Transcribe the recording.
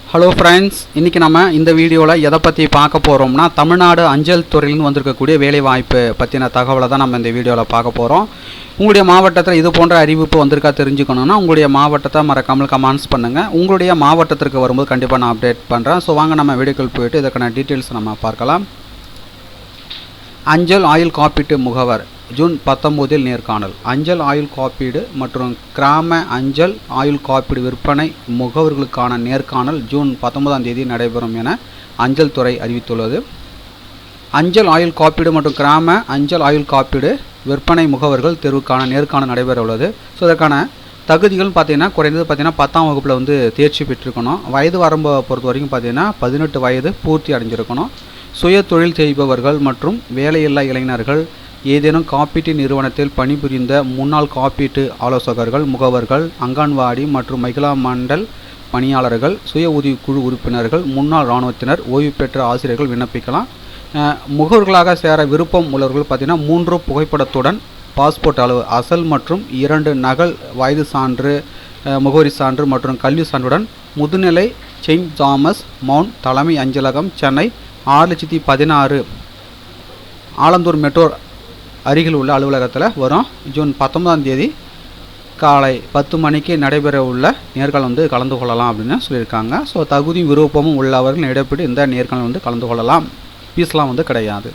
Hello friends, இன்றைக்கி நம்ம இந்த வீடியோவில் எதை பற்றி பார்க்க போகிறோம்னா தமிழ்நாடு அஞ்சல் துறையிலிருந்து வந்திருக்கக்கூடிய வேலைவாய்ப்பு பற்றின தகவலை தான் நம்ம இந்த வீடியோவில் பார்க்க போகிறோம். உங்களுடைய மாவட்டத்தில் இது போன்ற அறிவிப்பு வந்திருக்கா தெரிஞ்சுக்கணுன்னா உங்களுடைய மாவட்டத்தை மறக்காமல் கமெண்ட்ஸ் பண்ணுங்கள். உங்களுடைய மாவட்டத்திற்கு வரும்போது கண்டிப்பாக நான் அப்டேட் பண்ணுறேன். ஸோ வாங்க நம்ம வீடியோக்குள் போய்ட்டு இதற்கான டீட்டெயில்ஸ் நம்ம பார்க்கலாம். அஞ்சல் ஆயுள் காப்பீட்டு முகவர் ஜூன் 19 நேர்காணல். அஞ்சல் ஆயுள் காப்பீடு மற்றும் கிராம அஞ்சல் ஆயுள் காப்பீடு விற்பனை முகவர்களுக்கான நேர்காணல் ஜூன் 19 நடைபெறும் என அஞ்சல் துறை அறிவித்துள்ளது. அஞ்சல் ஆயுள் காப்பீடு மற்றும் கிராம அஞ்சல் ஆயுள் காப்பீடு விற்பனை முகவர்கள் தேர்வுக்கான நேர்காணல் நடைபெற உள்ளது. ஸோ இதற்கான தகுதிகள் பார்த்தீங்கன்னா குறைந்தது 10ஆம் வகுப்பில் தேர்ச்சி பெற்றிருக்கணும். வயது வரம்பை பொறுத்த வரைக்கும் பார்த்தீங்கன்னா 18 வயது பூர்த்தி அடைஞ்சிருக்கணும். சுய தொழில் செய்பவர்கள் மற்றும் வேலையில்லா இளைஞர்கள், ஏதேனும் காப்பீட்டு நிறுவனத்தில் பணிபுரிந்த முன்னாள் காப்பீட்டு ஆலோசகர்கள், முகவர்கள், அங்கன்வாடி மற்றும் மகிழா மண்டல் பணியாளர்கள், சுய உதவி குழு உறுப்பினர்கள், முன்னாள் இராணுவத்தினர், ஓய்வு பெற்ற ஆசிரியர்கள் விண்ணப்பிக்கலாம். முகவர்களாக சேர விருப்பம் உள்ளவர்கள் பார்த்திங்கன்னா 3 புகைப்படத்துடன் பாஸ்போர்ட் அளவு அசல் மற்றும் 2 நகல் வயது சான்று, முகவரி சான்று மற்றும் கல்வி சான்றுடன் முதுநிலை செயின்ட் தாமஸ் மவுண்ட் தலைமை அஞ்சலகம், சென்னை 6,16,000 ஆலந்தூர் மெட்ரோ அருகில் உள்ள அலுவலகத்தில் வரும் ஜூன் 19 காலை 10 மணிக்கு நடைபெற உள்ள நேர்காணல் கலந்து கொள்ளலாம் அப்படின்னு சொல்லியிருக்காங்க. ஸோ தகுதி விருப்பமும் உள்ளவர்கள் இடப்பட்டு இந்த நேர்காணல் கலந்து கொள்ளலாம். ஃபீஸ்லாம் கிடையாது.